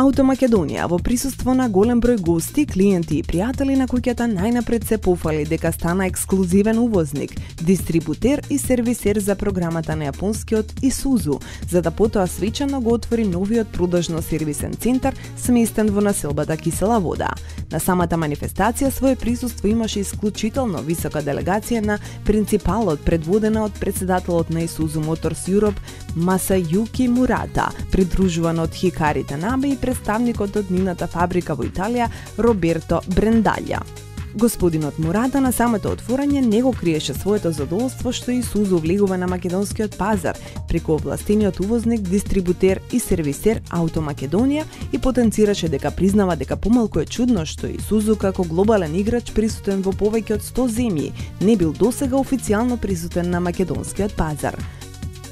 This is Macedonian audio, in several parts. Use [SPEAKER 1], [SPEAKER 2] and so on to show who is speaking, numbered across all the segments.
[SPEAKER 1] Auto Македонија во присуство на голем број гости, клиенти и пријатели на куќата најнапред се пофали дека стана ексклузивен увозник, дистрибутер и сервисер за програмата на јапонскиот Исузу, за да потоа свечано го отвори новиот продажно сервисен центар сместен во населбата Кисела Вода. На самата манифестација свое присуство имаше исклучително висока делегација на принципалот, предводена од председателот на Исузу Моторс Юроп Масајуки Мурата, придружуван од Хикари Танабе и представникот од нивната фабрика во Италија Роберто Брендалја. Господинот Мурата на самото отворање не го криеше своето задоволство што Исузу влегува на македонскиот пазар преку овластениот увозник, дистрибутер и сервисер Auto Македонија и потенцираше дека признава дека помалку е чудно што Исузу како глобален играч присутен во повеќе од 100 земји не бил досега официјално присутен на македонскиот пазар.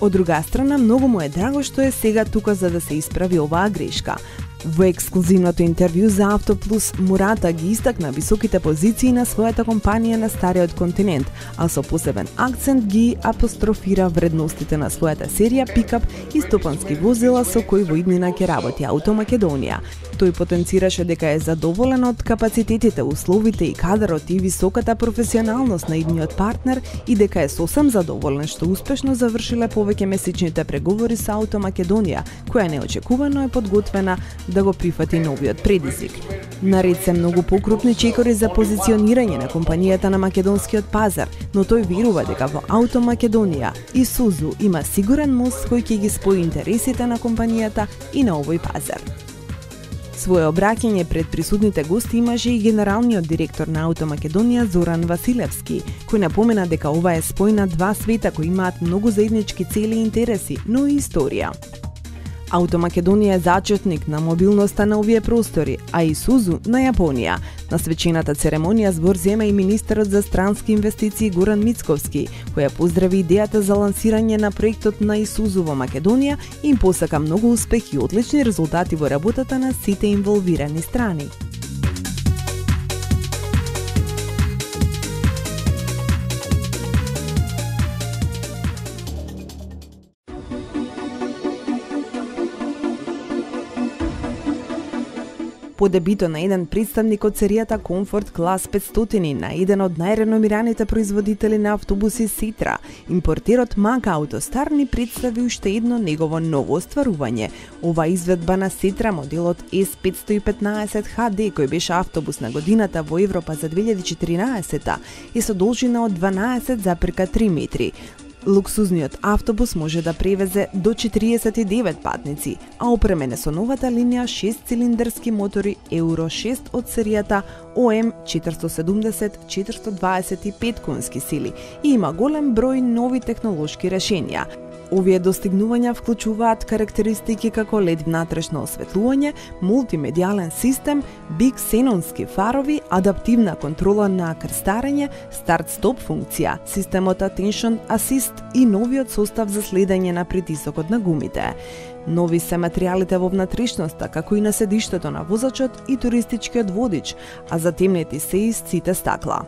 [SPEAKER 1] Од друга страна, многу му е драго што е сега тука за да се исправи оваа грешка. Во ексклузивното интервју за Автоплус, Мурата ги истакна високите позиции на својата компанија на Стариот континент, а со посебен акцент ги апострофира вредностите на својата серија пикап и стопански возила со кои во иднина ќе работи Auto Македонија. Тој потенцираше дека е задоволен од капацитетите, условите и кадрот и високата професионалност на идниот партнер и дека е сосем задоволен што успешно завршиле повеќе месечните преговори со Auto Македонија, која неочекувано е подготвена да го прифати новиот предизвик. Наред се многу покрупни чекори за позиционирање на компанијата на македонскиот пазар, но тој верува дека во Auto Македонија Исузу има сигурен мост кој ќе ги спои интересите на компанијата и на овој пазар. Своје обраќање пред присутните гости имаше и генералниот директор на Auto Македонија Зоран Василевски, кој напомена дека ова е спој на два света кои имаат многу заеднички цели и интереси, но и историја. Auto Македонија е зачетник на мобилноста на овие простори, а Исузу на Јапонија. На свечената церемонија збор зема и министерот за странски инвестиции Горан Мицковски, која поздрави идејата за лансирање на проектот на Исузу во Македонија и им посака многу успех и одлични резултати во работата на сите инволвирани страни. По дебито на еден представник од серијата Комфорт Клас 500 на еден од најреномираните производители на автобуси Ситра, импортерот Мак Аутостар ни представи уште едно негово ново остварување. Ова изведба на Ситра моделот S515 HD, кој беше автобус на годината во Европа за 2014 и со должина од 12,3 метри. Луксузниот автобус може да превезе до 49 патници, а опремен е со новата линија 6-цилиндарски мотори Euro 6 од серијата OM 470-425 конски сили и има голем број нови технолошки решенија. Овие достигнувања вклучуваат карактеристики како LED внатрешно осветлување, мултимедијален систем, биг ксенонски фарови, адаптивна контрола на крстарење, старт-стоп функција, системот Attention Assist и новиот состав за следење на притисокот на гумите. Нови се материјалите во внатрешноста, како и на седиштето на возачот и туристичкиот водич, а затемнети се и сите стакла.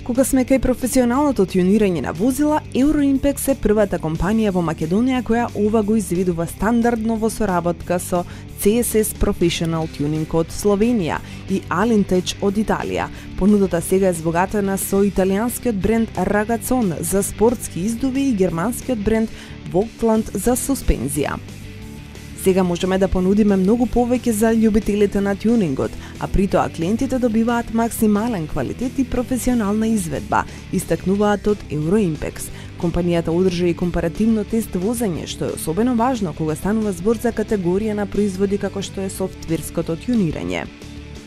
[SPEAKER 1] Кога сме кај професионалното тюнирање на возила, Euroimpex е првата компанија во Македонија која ова го изведува стандардно во соработка со CSS Professional Tuning од Словенија и Alintech од Италија. Понудата сега е збогатена со италијанскиот бренд Ragazon за спортски издуви и германскиот бренд Vogtland за суспензија. Сега можеме да понудиме многу повеќе за љубителите на тюнингот, а при тоа клиентите добиваат максимален квалитет и професионална изведба, истакнуваат од Euroimpex. Компанијата одржа и компаративно тест возење, што е особено важно кога станува збор за категорија на производи како што е софтверското тюнирање.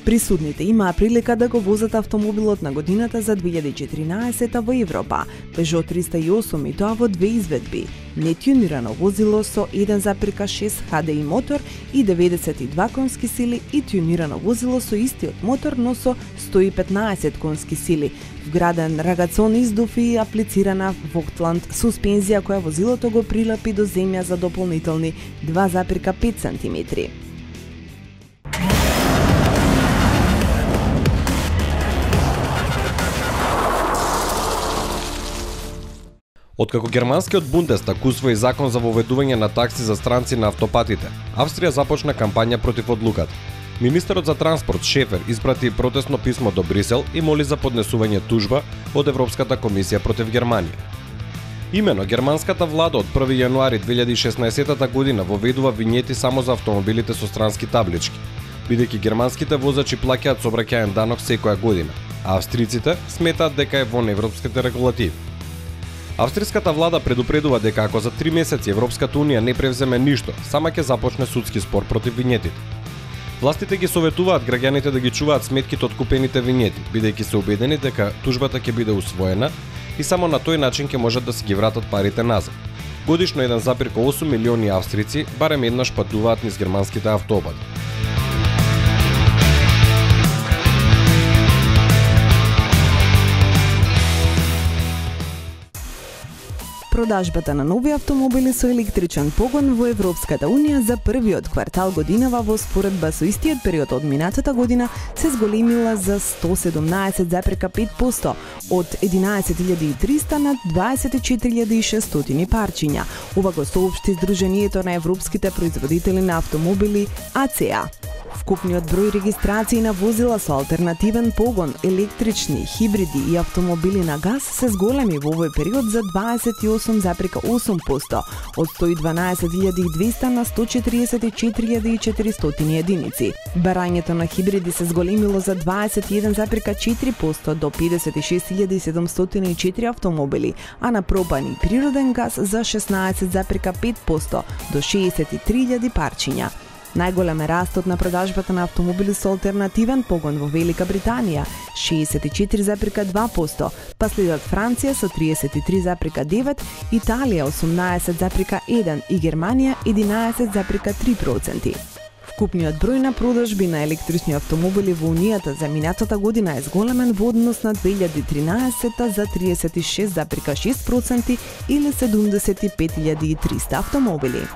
[SPEAKER 1] Присутните имаа прилика да го возат автомобилот на годината за 2014 во Европа, Peugeot 308 и тоа во две изведби. Нетюнирано возило со 1,6 HDI мотор и 92 конски сили и тюнирано возило со истиот мотор, но со 115 конски сили. Вграден Ragazon издув и аплицирана Vogtland суспензија која возилото го прилепи до земја за дополнителни 2,5 cm.
[SPEAKER 2] Откако германскиот Бундестаг усвои закон за воведување на такси за странци на автопатите, Австрија започна кампања против одлуката. Министерот за транспорт Шефер испрати протестно писмо до Брисел и моли за поднесување тужба од Европската комисија против Германија. Имено, германската влада од 1 јануари 2016 година воведува винјети само за автомобилите со странски таблички, бидејќи германските возачи плаќаат сообраќаен данок секоја година, а австриците сметаат дека е во европските регулативи. Австриската влада предупредува дека ако за 3 месеци Европската Унија не превземе ништо, сама ќе започне судски спор против винјетите. Властите ги советуваат граѓаните да ги чуваат сметките од купените винјети, бидејќи се убедени дека тужбата ќе биде усвоена и само на тој начин ќе можат да си ги вратат парите назад. Годишно 1,8 милиони австрици барем еднаш патуваат низ германските автопати.
[SPEAKER 1] Продажбата на нови автомобили со електричен погон во Европската Унија за првиот квартал годинава во споредба со истиот период од минатата година се зголемила за 117,5% од 11.300 на 24.600 парчиња. Ова го соопшти Сдруженијето на европските производители на автомобили АЦЕА. Вкупниот број регистрации на возила со алтернативен погон, електрични, хибриди и автомобили на газ се зголеми во овој период за 28,8% од 112.200 на 144.400 единици. Барањето на хибриди се зголемило за 21,4% до 56.704 автомобили, а на пропан и природен газ за 16,5% до 63.000 парчиња. Најголем е растот на продажбата на автомобили со алтернативен погон во Велика Британија 64,2%, па следат Франција со 33,9%, Италија 18,1% и Германија 11,3%. Вкупниот број на продажби на електрични автомобили во Унијата за минатата година е зголемен во однос на 2013 за 36,6% или 75.300 автомобили.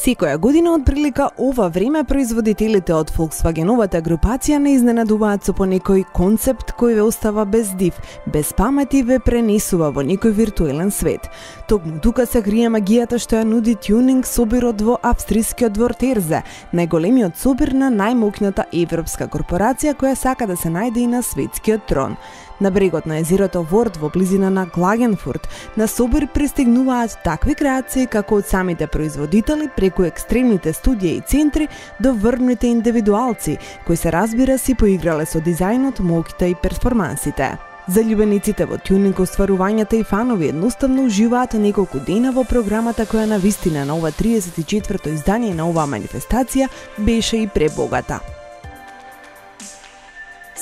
[SPEAKER 1] Секоја година од прилика ова време производителите од Volkswageновата групација не изненадуваат со по некој концепт кој ве остава без див, без памет и ве пренесува во некој виртуелен свет. Токму тука се крие магијата што ја нуди тюнинг собирот во австрискиот двор Терзе, најголемиот собир на најмоќната европска корпорација која сака да се најде и на светскиот трон. На брегот на езерото Ворд во близина на Клагенфурт на собир пристигнуваат такви креации како од самите производители преку екстремните студии и центри до врвните индивидуалци кои се разбира си поиграле со дизајнот, моќта и перформансите. Заљубениците во тюнинг, остварувањата и фанови едноставно уживаат неколку дена во програмата која на вистина на ова 34-то издание на оваа манифестација беше и пребогата.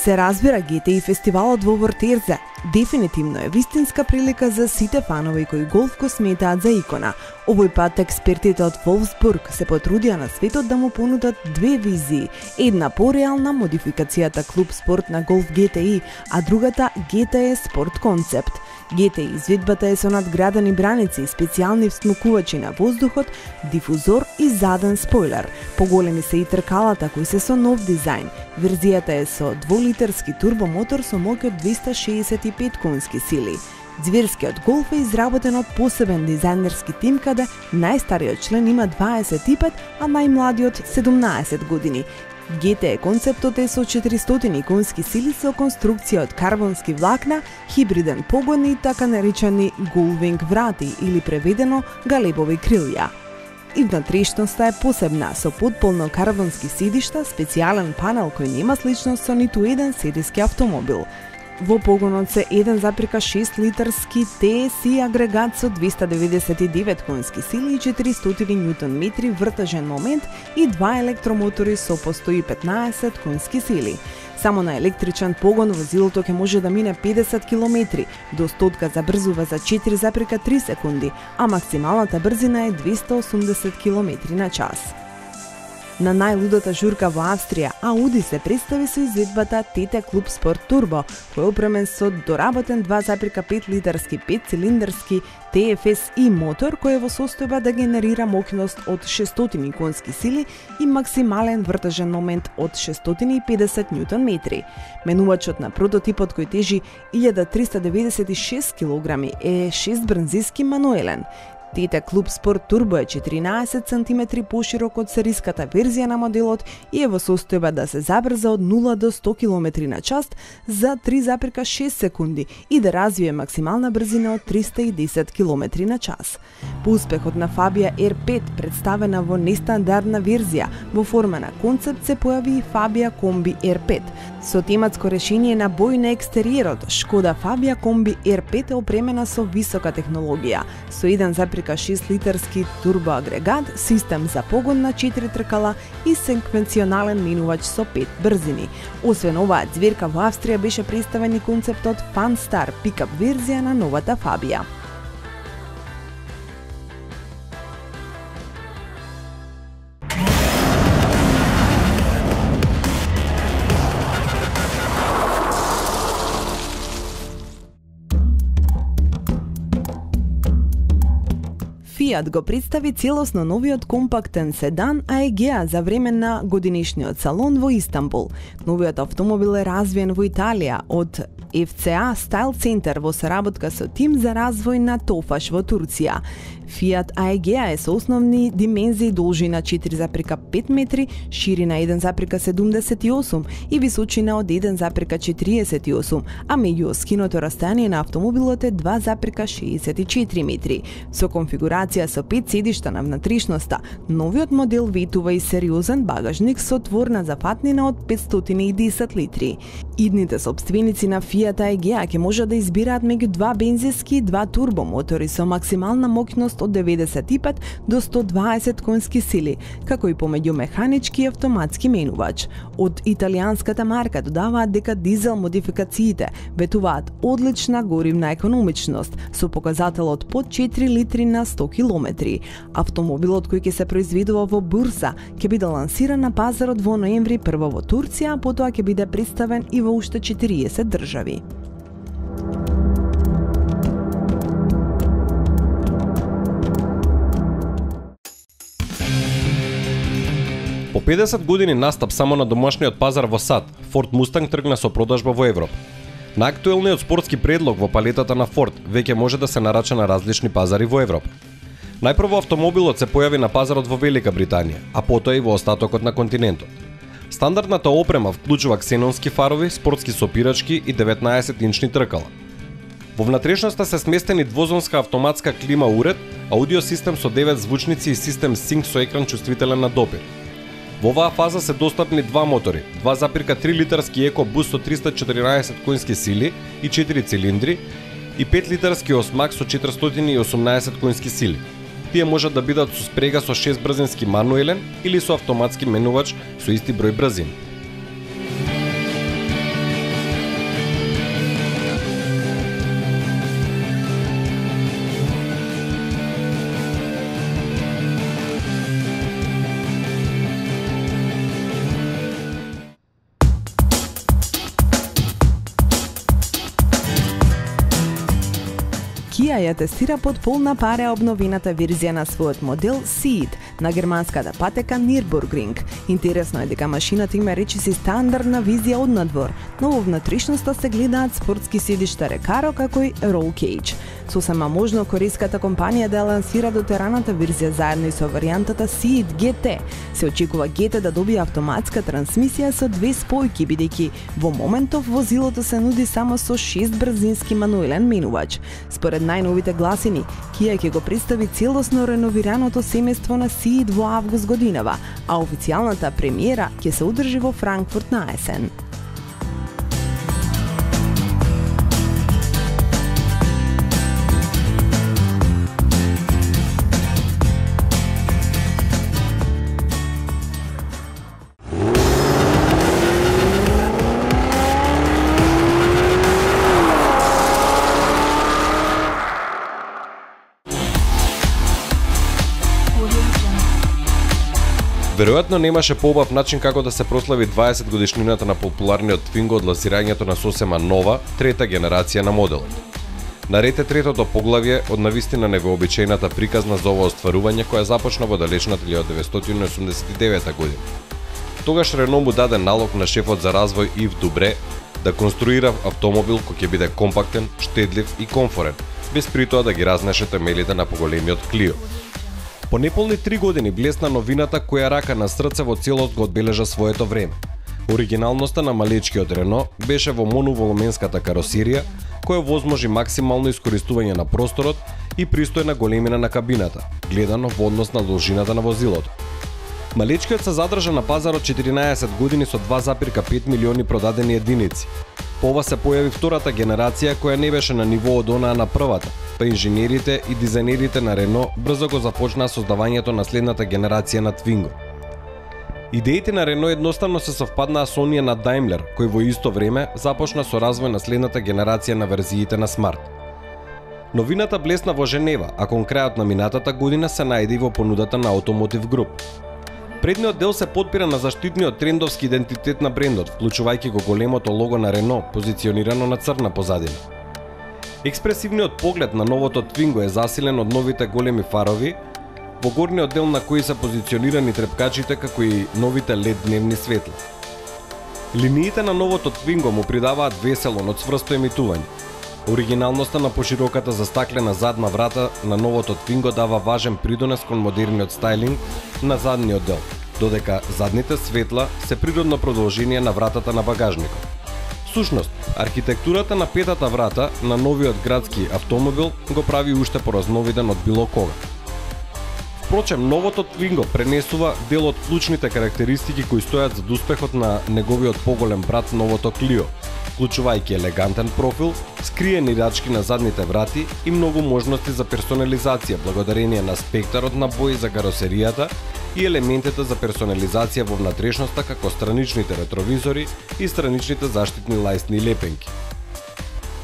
[SPEAKER 1] Се разбира, GTI фестивалот во Вортерзе дефинитивно е вистинска прилика за сите фанови кои голф го сметаат за икона. Овој пат експертите од Волфсбург се потрудија на светот да му понудат две визии. Една пореална, модификацијата клуб спорт на голф GTI, а другата GTE спорт концепт. GTI изведбата е со надградени браници, специјални всмукувачи на воздухот, дифузор и заден спойлер. Поголеми се и тркалата кои се со нов дизајн. Верзијата е со 2-литерски турбомотор со моќ од 265 конски сили. Зверскиот голф е изработен од посебен дизајнерски тим каде најстариот член има 25, а најмладиот 17 години. GTE концептот е со 400 конски сили со конструкција од карбонски влакна, хибриден погон и така наречени гулвинг врати или преведено галебови крилја. И внатрешноста е посебна, со потполно карбонски седишта, специјален панел кој нема сличност со ниту еден серијски автомобил. Во погонот се 1,6 литарски TSI агрегат со 299 конски сили и 400 Нм вртежен момент и два електромотори со по 115 конски сили. Само на електричен погон возилото ќе може да мине 50 км, до стотка забрзува за 4,3 секунди, а максималната брзина е 280 км на час. На најлудата журка во Австрија, Ауди се представи со изведбата TT Club Sport Turbo, кој е опремен со доработен 2,5 литарски 5-цилиндарски TFSI мотор кој е во состојба да генерира мокност од 600 конски сили и максимален вртежен момент од 650 Нм. Менувачот на прототипот кој тежи 1396 кг е 6-брнзиски мануелен. TT Club Sport Turbo е 14 см поширок од сериската верзија на моделот и е во состојба да се забрза од 0 до 100 км на час за 3,6 секунди и да развие максимална брзина од 310 км на час. По успехот на Fabia R5 представена во нестандардна верзија во форма на концепт се појави и Fabia Combi R5. Со тематско решение на бој на екстериерот, Шкода Fabia Combi R5 е опремена со висока технологија, со 1,6 литарски турбоагрегат, систем за погон на 4 тркала и секвенционален менувач со 5 брзини. Освен оваа ѕверка во Австрија беше представен и концептот Funstar пикап верзија на новата Fabia. Fiat го представи целосно новиот компактен седан Aegea за време на годинишниот салон во Истанбул. Новиот автомобил е развиен во Италија од FCA Style Center во соработка со тим за развој на Tofaş во Турција. Fiat Aegea е со основни димензии должина 4,5 метри, ширина 1,78 и височина од 1,48, а меѓуоскиното растојание на автомобилот е 2,64 метри. Со конфигурација со 5 седишта на внатрешноста, новиот модел ветува и сериозен багажник со творна зафатнина од 510 литри. Идните сопственици на Fiat Aegea ќе можат да избираат меѓу 2 бензински и 2 турбомотори со максимална моќност од 95 до 120 конски сили, како и помеѓу механички и автоматски менувач. Од италијанската марка додаваат дека дизел модификациите ветуваат одлична горивна економичност со показателот под 4 литри на 100 километри. Автомобилот кој ќе се произведува во Бурса ќе биде лансиран на пазарот во ноември прво во Турција, а потоа ќе биде представен и во уште 40 држави.
[SPEAKER 2] По 50 години настап само на домашниот пазар во САД, Ford Mustang тргна со продажба во Европа. Најактуелниот спортски предлог во палетата на Ford веќе може да се нарача на различни пазари во Европа. Најпрво автомобилот се појави на пазарот во Велика Британија, а потоа и во остатокот на континентот. Стандардната опрема вклучува ксенонски фарови, спортски сопирачки и 19-инчни тркала. Во внатрешноста се сместени двозонска автоматска клима уред, аудио систем со 9 звучници и систем Sync со екран чувствителен на допир. Во оваа фаза се достапни два мотори, 2,3 литарски EcoBoost со 314 конски сили и 4 цилиндри и 5 литарски Osmax со 418 конски сили. Тие можат да бидат со спрега со 6 брзински мануелен или со автоматски менувач со исти број брзини.
[SPEAKER 1] Kia ја тестира под полна пара обновената верзија на својот модел Ceed на германската патека Nürburgring. Интересно е дека машината има речиси стандардна визија од надвор, но во внатрешноста се гледаат спортски седишта Recaro како и Roll Cage. Сосема можно корейската компанија да ја лансира дотераната верзија заедно и со варијантата Ceed GT. Се очекува GT да добие автоматска трансмисија со 2 спојки, бидејќи во моментов возилото се нуди само со 6 брзински мануелен менувач. Според најновите гласини, Kia ќе го представи целосно реновираното семејство на Ceed во август годинава, а официјалната премиера ќе се одржи во Франкфурт на есен.
[SPEAKER 2] Веројатно немаше поубав начин како да се прослави 20 годишнината на популарниот Twingo од лансирањето на сосема нова, трета генерација на моделот. Наред е третото поглавје од навистина невообичаената приказна за ова остварување која започна во далечната 1989 година. Тогаш Рено му даде налог на шефот за развој Ив Дубре да конструира автомобил кој ќе биде компактен, штедлив и комфорен, без при тоа да ги разнесе темелите на поголемиот Клио. По неполни 3 години блесна новината која рака на срце во целост го одбележа своето време. Оригиналноста на малечкиот Рено беше во моноволуменската каросерија, која возможи максимално искористување на просторот и пристојна големина на кабината, гледано во однос на должината на возилото. Малечкиот се задржа на пазарот 14 години со 2,5 милиони продадени единици. По ова се појави втората генерација која не беше на ниво од онаа на првата, па инженерите и дизајнерите на Рено брзо го започнаа создавањето на следната генерација на Twingo. Идеите на Рено едноставно се совпаднаа со оние на Daimler, кој во исто време започна со развој на следната генерација на верзиите на Smart. Новината блесна во Женева, а кон крајот на минатата година се најде и во понудата на Automotive Group. Предниот дел се подпира на заштитниот трендовски идентитет на брендот, вклучувајќи го големото лого на Рено, позиционирано на црна позадина. Експресивниот поглед на новото Twingo е засилен од новите големи фарови, во горниот дел на кои се позиционирани трепкачите како и новите LED дневни светла. Линиите на новото Twingo му придаваат весело, но цврсто емитување. Оригиналноста на пошироката застаклена задна врата на новото Twingo дава важен придонес кон модерниот стајлинг на задниот дел, додека задните светла се природно продолжение на вратата на багажникот. Всушност, архитектурата на петата врата на новиот градски автомобил го прави уште поразновиден од било кога. Впрочем, новото Twingo пренесува дел од клучните карактеристики кои стојат зад успехот на неговиот поголем брат новото Clio, вклучувајќи елегантен профил, скриени рачки на задните врати и многу можности за персонализација благодарение на спектарот на бои за каросеријата и елементите за персонализација во внатрешноста како страничните ретровизори и страничните заштитни лајсни лепенки.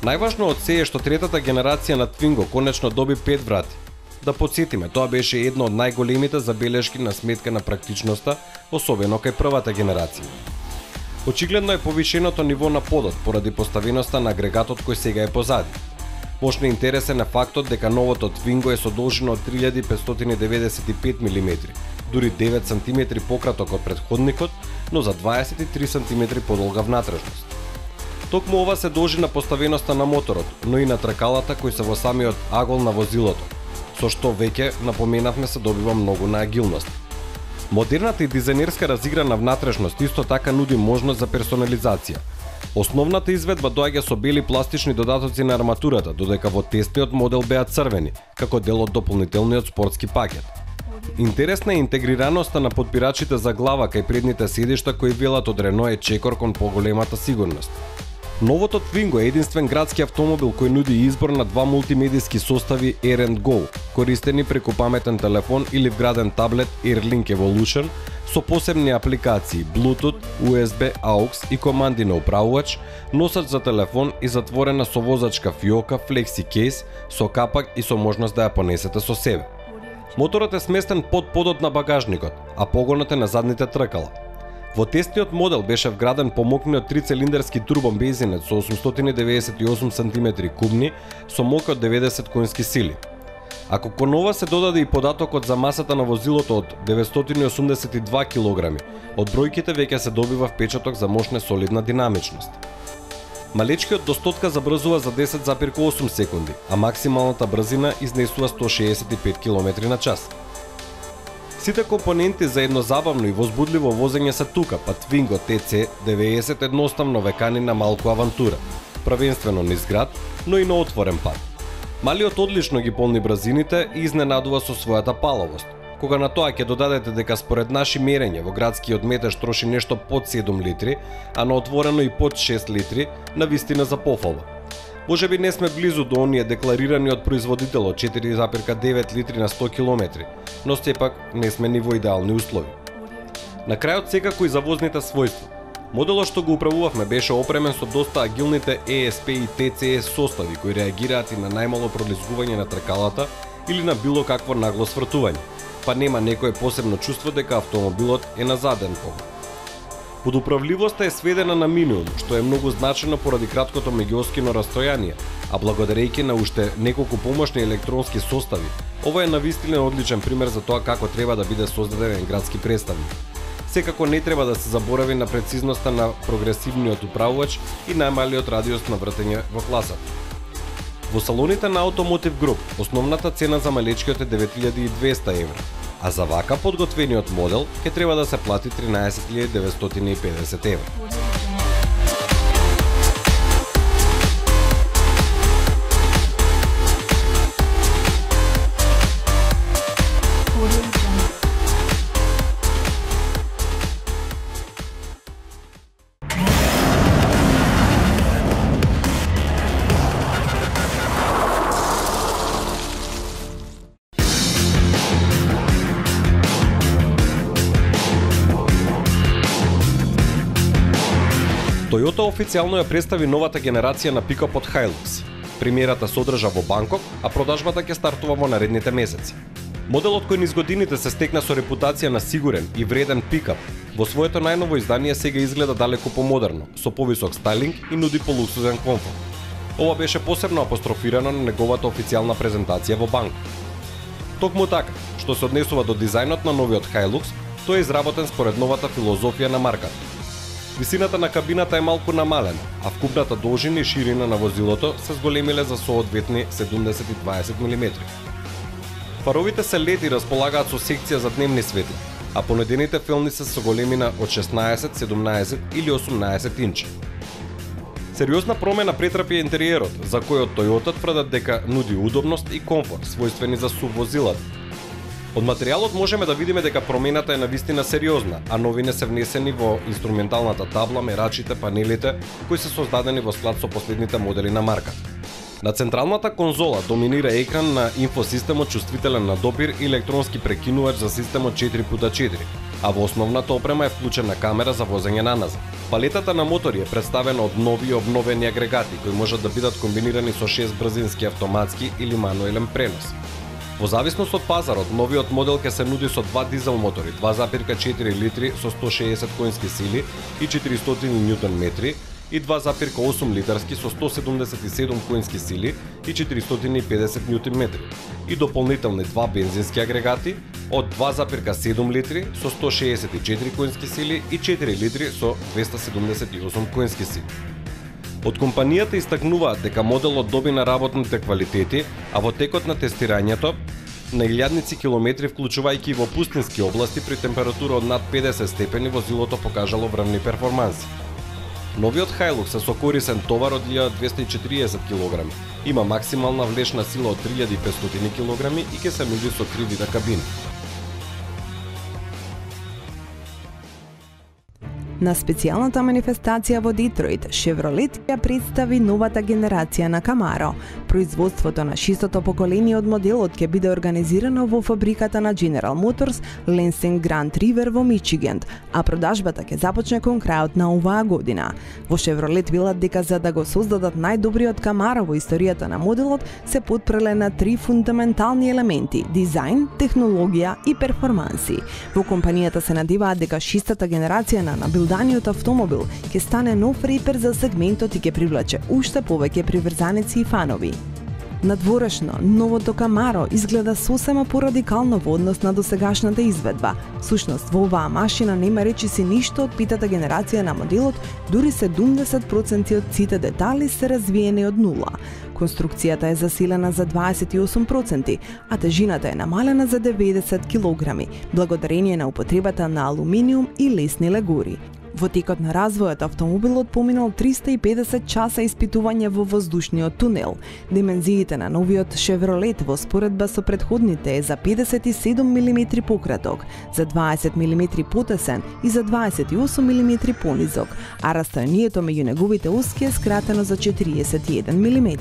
[SPEAKER 2] Најважно од се е што третата генерација на Twingo конечно доби 5 врати. Да подсетиме, тоа беше едно од најголемите забелешки на сметка на практичноста, особено кај првата генерација. Очигледно е повишеното ниво на подот поради поставеноста на агрегатот кој сега е позади. Мошно интересен е фактот дека новото Twingo е со должина од 3595 мм, дури 9 см пократок од претходникот, но за 23 см подолга внатрешност. Токму ова се должи на поставеноста на моторот, но и на тркалата кои се во самиот агол на возилото, со што веќе напоменавме се добива многу на агилност. Модерната и дизајнерска разиграна внатрешност исто така нуди можност за персонализација. Основната изведба доаѓа со бели пластични додатоци на арматурата, додека во тестниот модел беа црвени, како дел од дополнителниот спортски пакет. Интересна е интегрираноста на подпирачите за глава кај предните седишта кои велат од Рено е чекор кон поголемата сигурност. Новото Twingo е единствен градски автомобил кој нуди избор на два мултимедиски состави Air & Go, користени преку паметен телефон или вграден таблет AirLink Evolution со посебни апликации Bluetooth, USB, AUX и команди на управувач, носач за телефон и затворена совозачка фиока Flexi Case со капак и со можност да ја понесете со себе. Моторот е сместен под подот на багажникот, а погонот е на задните тркала. Во тестниот модел беше вграден помокниот трицилиндарски турбобензинец со 898 см кубни со мок од 90 конски сили. Ако кон ова се додаде и податокот за масата на возилото од 982 кг, од бројките веќе се добива впечаток за мощна солидна динамичност. Малечкиот до стотка забрзува за 10,8 секунди, а максималната брзина изнесува 165 км на час. Сите компоненти за едно забавно и возбудливо возење се тука, па Twingo TC90 едноставно ве кани на малку авантура, првенствено низ град, но и на отворен пат. Малиот одлично ги полни брзините и изненадува со својата палавост. Кога на тоа ќе додадете дека според наши мерења во градскиот метеж троши нешто под 7 литри, а на отворено и под 6 литри, навистина за пофалба. Можеби не сме близу до оние декларирани од производителот 4,9 литри на 100 км, но сепак не сме ни во идеални услови. На крајот секако и за возните својства. Моделот што го управувавме беше опремен со доста агилните ESP и TCS состави кои реагираат и на најмало пролизгување на тркалата или на било какво нагло свртување. па нема некое посебно чувство дека автомобилот е на заден пол. Подуправливоста е сведена на минимум, што е многу значено поради краткото меѓуоскино растојание, а благодарејќи на уште неколку помошни електронски состави, ова е навистина одличен пример за тоа како треба да биде создаден градски представник. Секако не треба да се заборави на прецизноста на прогресивниот управувач и најмалиот радиус на вртење во класата. Во салоните на Automotive Group основната цена за малечкиот е 9200 евра, а за вака подготвениот модел ќе треба да се плати 13950 евра. Toyota официјално ја представи новата генерација на пикапот Hilux. Премиерата се одржа во Банкок, а продажбата ќе стартува во наредните месеци. Моделот кој низ годините се стекна со репутација на сигурен и вреден пикап, во своето најново издание сега изгледа далеку помодерно, со повисок стайлинг и нуди полуксузен комфорт. Ова беше посебно апострофирано на неговата официјална презентација во Банкок. Токму така, што се однесува до дизајнот на новиот Hilux, тој е изработен според новата филозофија на марката. Висината на кабината е малку намалена, а вкупната должина и ширина на возилото се зголемиле за соодветни 70 и 20 мм. Фаровите се LED и располагаат со секција за дневни светла, а понедените фелни се со големина од 16, 17 или 18 инчи. Сериозна промена претрпи интериерот, за којот Toyota тврдат дека нуди удобност и комфорт, својствени за SUV возилата. Од материјалот можеме да видиме дека промената е навистина сериозна, а новини се внесени во инструменталната табла, мерачите, панелите, кои се создадени во склад со последните модели на марката. На централната конзола доминира екран на инфосистемот чувствителен на допир и електронски прекинувач за системот 4x4, а во основната опрема е вклучена камера за возење наназад. Палетата на мотори е представена од нови и обновени агрегати кои можат да бидат комбинирани со 6 брзински автоматски или мануелен пренос. Во зависност од пазарот, новиот модел ќе се нуди со 2 дизел мотори, 2,4 литри со 160 коњски сили и 400 Нм и 2,8 литарски со 177 коњски сили и 450 Нм и дополнителни 2 бензински агрегати од 2,7 литри со 164 коњски сили и 4 литри со 278 коњски сили. Од компанијата истакнуваат дека моделот доби на работните квалитети, а во текот на тестирањето на илјадници километри вклучувајќи во пустински области при температура од над 50 степени возилото покажало врвни перформанси. Новиот Hilux е со корисен товар од 1240 кг, има максимална влешна сила од 3500 кг и ќе се нуди со 3 вида кабини.
[SPEAKER 1] На специјалната манифестација во Детройт, Chevrolet ја представи новата генерација на Camaro. Производството на шестото поколение од моделот ќе биде организирано во фабриката на General Motors Lansing Grand River во Мичиген, а продажбата ќе започне кон крајот на оваа година. Во Chevrolet велат дека за да го создадат најдобриот Camaro во историјата на моделот се потпреле на 3 фундаментални елементи: дизајн, технологија и перформанси. Во компанијата се надеваат дека шестата генерација на набилданиот автомобил ќе стане нов репер за сегментот и ќе привлече уште повеќе приврзаници и фанови. Надворешно, новото Camaro изгледа сосема порадикално во однос на досегашната изведба. Сушност, во оваа машина нема речиси ништо од питата генерација на моделот, дури 70% од сите детали се развиени од нула. Конструкцијата е засилена за 28%, а тежината е намалена за 90 кг, благодарение на употребата на алуминиум и лесни легури. Во текот на развојот автомобилот поминал 350 часа испитување во воздушниот тунел. Димензиите на новиот Chevrolet во споредба со претходните е за 57 мм пократок, за 20 мм потесен и за 28 мм понизок, а растојанието меѓу неговите оски е скратено за 41 мм.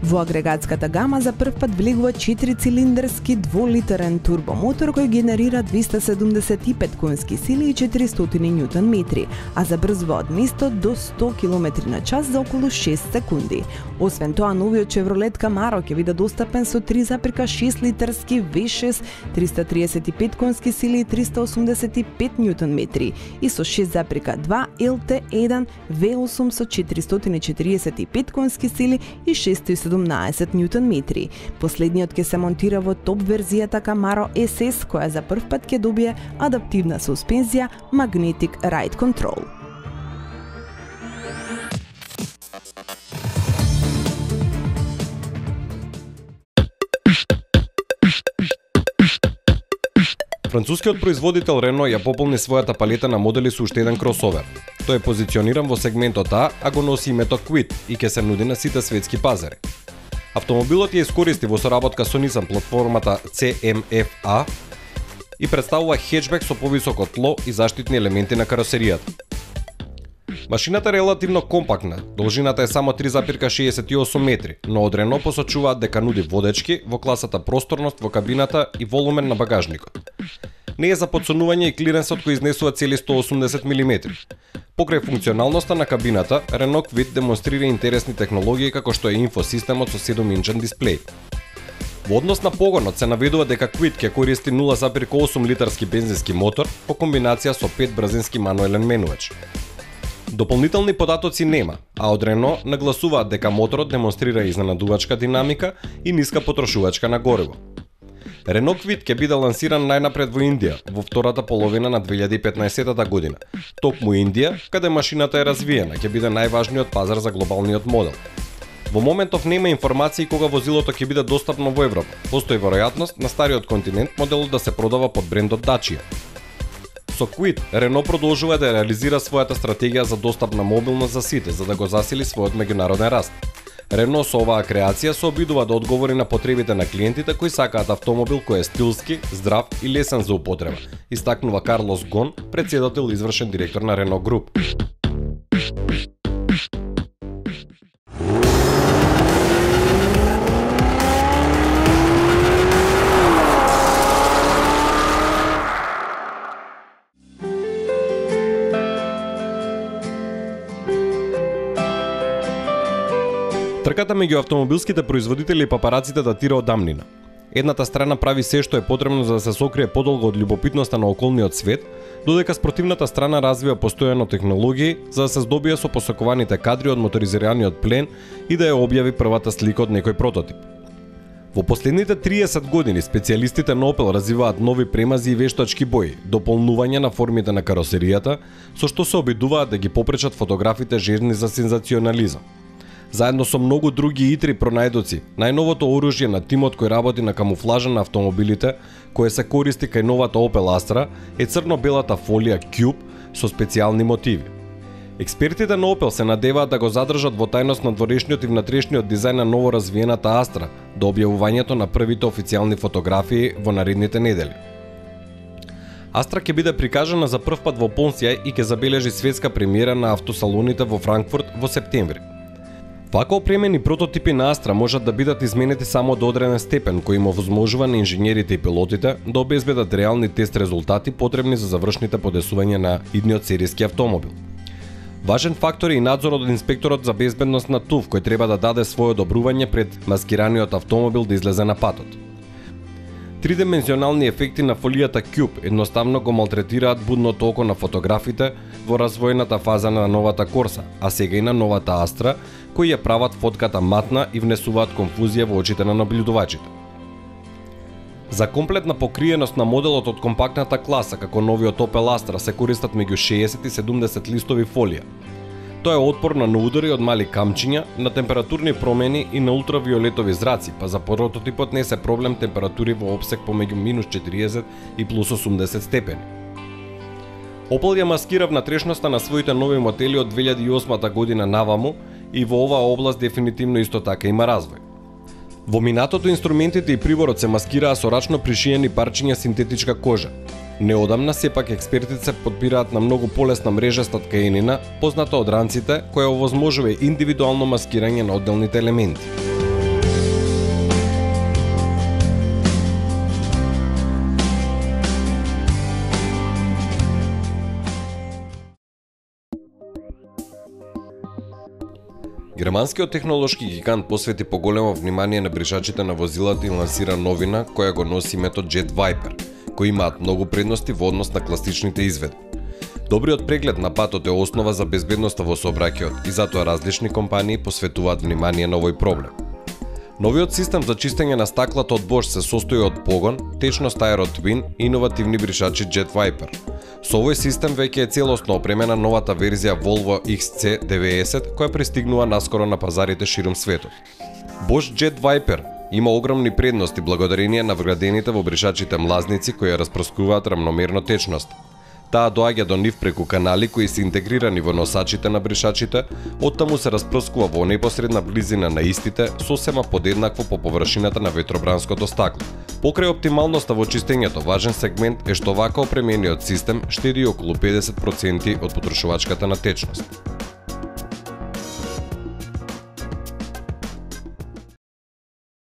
[SPEAKER 1] Во агрегатската гама за прв пат влегува 4-цилиндарски 2-литарен турбомотор кој генерира 275 конски сили и 400 ньютон метри, а забрзува од место до 100 км на час за околу 6 секунди. Освен тоа, новиот Chevrolet Camaro ќе биде достапен со 3,6 литарски V6, 335 конски сили и 385 ньютон метри и со 6,2 LT1 V8 со 445 конски сили и 617 ньютон метри. Последниот ќе се монтира во топ верзијата Camaro SS, која за прв пат ќе добие адаптивна суспензија Magnetic Ride Control.
[SPEAKER 2] Францускиот производител Renault ја пополни својата палета на модели со уште еден кросовер. Тој е позициониран во сегментот А, а го носи името Kwid и ќе се нуди на сите светски пазари. Автомобилот ја искористи во соработка со Nissan платформата CMF-A и представува хетчбек со повисоко тло и заштитни елементи на каросеријата. Машината е релативно компактна, должината е само 3,68 метри, но од Renault посочуваат дека нуди водечки во класата просторност во кабината и волумен на багажникот. Не е за подсонување и клиренсот кој изнесува цели 180 мм. Покрај функционалноста на кабината, Renault Kwid демонстрира интересни технологии како што е инфосистемот со 7-инчен дисплеј. Во однос на погонот се наведува дека Kwid ќе користи 0,8 литарски бензински мотор по комбинација со 5 брзински мануелен менувач. Дополнителни податоци нема, а од Renault нагласуваат дека моторот демонстрира изненадувачка динамика и ниска потрошувачка на гориво. Renault Kwid ќе биде лансиран најнапред во Индија во втората половина на 2015 година. Токму Индија, каде машината е развиена, ќе биде најважниот пазар за глобалниот модел. Во моментов нема информации кога возилото ќе биде достапно во Европа. Постои веројатност на стариот континент моделот да се продава под брендот Dacia. Со Kwid, Renault продолжува да реализира својата стратегија за достапна мобилност за сите, за да го засили својот меѓународен раст. Renault со оваа креација се обидува да одговори на потребите на клиентите кои сакаат автомобил кој е стилски, здрав и лесен за употреба, истакнува Карлос Гон, претседател и извршен директор на Renault Group. Трката меѓу автомобилските производители и папараците датира од дамнина. Едната страна прави се што е потребно за да се сокрие подолго од љубопитноста на околниот свет, додека спротивната страна развива постојано технологии за да се здобие со посакуваните кадри од моторизираниот плен и да ја објави првата слика од некој прототип. Во последните 30 години специјалистите на Opel развиваат нови премази и вештачки бои, дополнување на формите на каросеријата, со што се обидуваат да ги попречат фотографите жежни за сензационализам. Заедно со многу други итри пронајдоци, најновото оружје на тимот кој работи на камуфлажа на автомобилите, кое се користи кај новата Opel Astra, е црно-белата фолија Cube со специјални мотиви. Експертите на Opel се надеваат да го задржат во тајност надворешниот и внатрешниот дизајн на ново развиената Astra до објавувањето на првите официјални фотографии во наредните недели. Astra ќе биде прикажана за прв пат во полн сјај и ќе забележи светска премиера на автосалоните во Франкфурт во септември. Вака опремени прототипи на Astra можат да бидат изменети само до одреден степен, кој им овозможува на инженерите и пилотите да обезбедат реални тест резултати потребни за завршните подесувања на идниот серијски автомобил. Важен фактор е и надзорот од инспекторот за безбедност на ТУВ, кој треба да даде своје одобрување пред маскираниот автомобил да излезе на патот. Тридимензионални ефекти на фолијата Cube едноставно го малтретираат будното око на фотографите во развојната фаза на новата Corsa, а сега и на новата Astra, кои ја прават фотката матна и внесуваат конфузија во очите на набљудувачите. За комплетна покриеност на моделот од компактната класа, како новиот Opel Astra, се користат меѓу 60 и 70 листови фолија. Тоа е отпорно на удари од мали камчиња, на температурни промени и на ултравиолетови зраци, па за прототипот не се проблем температури во опсек помеѓу -40 и +80 степени. Opel ја маскира внатрешноста на своите нови модели од 2008 година наваму и во оваа област дефинитивно исто така има развој. Во минатото инструментите и приборот се маскираа со рачно пришиени парчиња синтетичка кожа. Неодамна сепак експертите се подпираат на многу полесна мрежаста ткаенина, позната од ранците, која овозможува индивидуално маскирање на одделните елементи. Германскиот технолошки гигант посвети поголемо внимание на бришачите на возилата и лансира новина која го носи името Jet Viper, кои имаат многу предности во однос на класичните изведби. Добриот преглед на патот е основа за безбедноста во сообраќајот и затоа различни компании посветуваат внимание на овој проблем. Новиот систем за чистење на стаклата од Bosch се состои од погон, течност Aero Twin и иновативни бришачи Jet Viper. Со овој систем веќе е целосно опремена новата верзија Volvo XC90 која пристигнува наскоро на пазарите ширум светот. Bosch Jet Viper има огромни предности благодарение на вградените во бришачите млазници кои ја распрскуваат рамномерно течност. Таа доаѓа до нив преку канали кои се интегрирани во носачите на бришачите, оттаму се распрскува во непосредна близина на истите, сосема подеднакво по површината на ветробранското стакло. Покрај оптималноста во чистењето, важен сегмент е што вака опремениот систем штеди околу 50% од потрошувачката на течност.